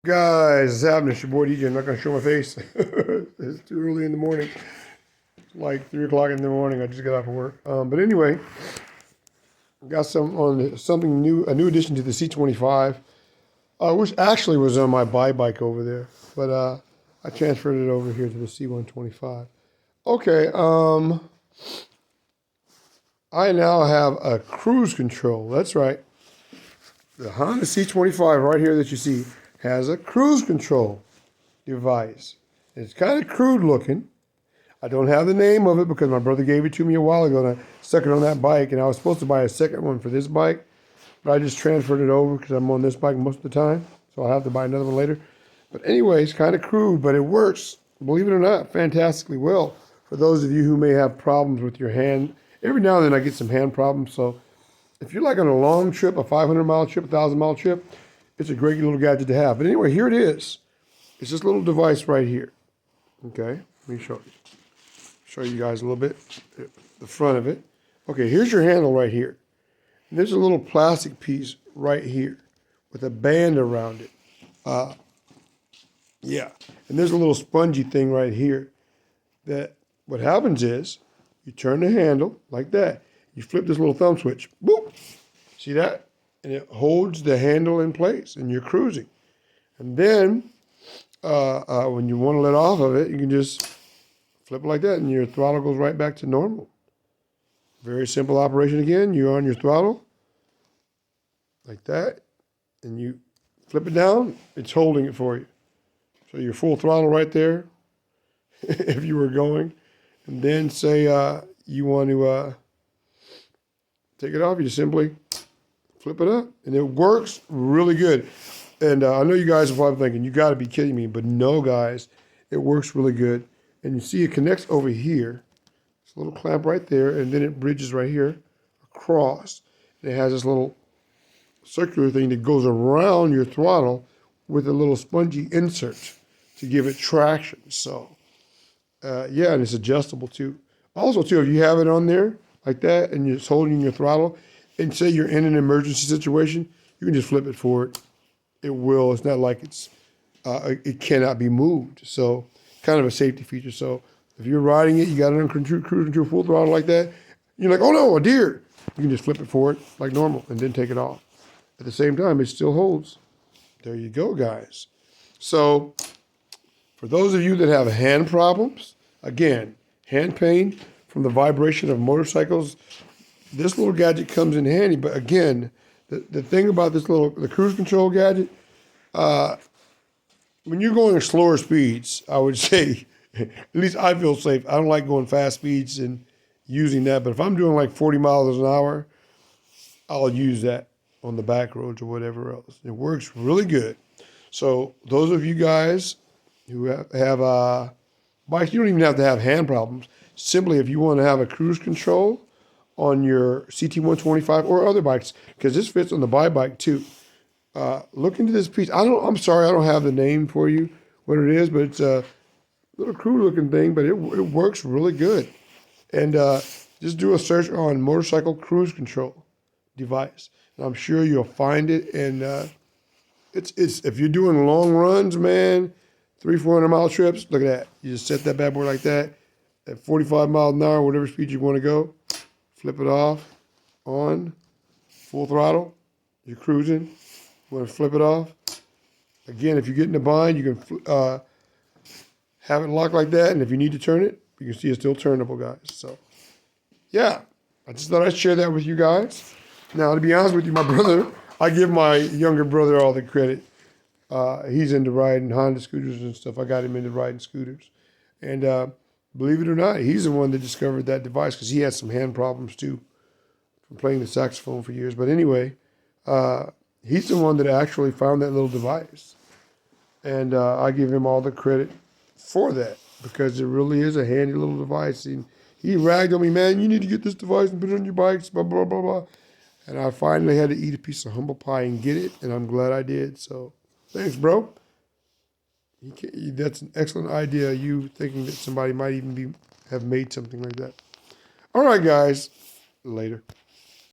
Guys, it's happening. It's your boy DJ. I'm not going to show my face. It's too early in the morning. It's like 3 o'clock in the morning. I just got off of work. But anyway, got something new, a new addition to the C25, which actually was on my bike over there. But I transferred it over here to the C125. Okay, I now have a cruise control. That's right. The Honda C25 right here that you see has a cruise control device. It's kind of crude looking. I don't have the name of it because my brother gave it to me a while ago and I stuck it on that bike, and I was supposed to buy a second one for this bike, but I just transferred it over because I'm on this bike most of the time, so I'll have to buy another one later. But anyway, it's kind of crude, but it works, believe it or not, fantastically well for those of you who may have problems with your hand. Every now and then I get some hand problems, so if you're like on a long trip, a 500-mile trip, a 1,000-mile trip, it's a great little gadget to have. But anyway, here it is. It's this little device right here. Okay, let me show you. Show you guys a little bit, the front of it. Okay, here's your handle right here. And there's a little plastic piece right here with a band around it. Yeah, and there's a little spongy thing right here that what happens is you turn the handle like that. You flip this little thumb switch. Boop. See that? And it holds the handle in place, and you're cruising. And then when you want to let off of it, you can just flip it like that, and your throttle goes right back to normal. Very simple operation again. You're on your throttle like that, and you flip it down, it's holding it for you. So you're full throttle right there if you were going. And then say you want to take it off, you just simply flip it up, and it works really good. And I know you guys are probably thinking, you got to be kidding me, but no, guys, it works really good. And you see it connects over here. It's a little clamp right there, and then it bridges right here across. And it has this little circular thing that goes around your throttle with a little spongy insert to give it traction. So, yeah, and it's adjustable too. Also, too, if you have it on there like that and you're just holding your throttle, and say you're in an emergency situation, you can just flip it forward. It will. It's not like it cannot be moved. So kind of a safety feature. So if you're riding it, you got it on cruise control full throttle like that, you're like, oh no, a deer. You can just flip it forward like normal and then take it off. At the same time, it still holds. There you go, guys. So for those of you that have hand problems, again, hand pain from the vibration of motorcycles, this little gadget comes in handy. But again, the thing about the cruise control gadget, when you're going at slower speeds, I would say, at least I feel safe. I don't like going fast speeds and using that. But if I'm doing like 40 miles an hour, I'll use that on the back roads or whatever else. It works really good. So those of you guys who have bikes, you don't even have to have hand problems. Simply, if you want to have a cruise control on your Ct125 or other bikes, because this fits on the bike too. Look into this piece. I'm sorry, I don't have the name for you, what it is, but it's a little crude looking thing, but it works really good. And just do a search on motorcycle cruise control device. And I'm sure you'll find it. And it's if you're doing long runs, man, 300-400 mile trips, look at that. You just set that bad boy like that at 45 miles an hour, whatever speed you want to go. Flip it off, on, full throttle, you're cruising. You want to flip it off. Again, if you get in a bind, you can have it locked like that, and if you need to turn it, you can see it's still turnable, guys. So, yeah, I just thought I'd share that with you guys. Now, to be honest with you, my brother, I give my younger brother all the credit. He's into riding Honda scooters and stuff. I got him into riding scooters. And believe it or not, he's the one that discovered that device because he had some hand problems too from playing the saxophone for years. But anyway, he's the one that actually found that little device. And I give him all the credit for that because it really is a handy little device. And he ragged on me, man, you need to get this device and put it on your bikes, blah, blah, blah, blah. And I finally had to eat a piece of humble pie and get it, and I'm glad I did. So thanks, bro. That's an excellent idea, you thinking that somebody might even have made something like that. All right, guys. Later.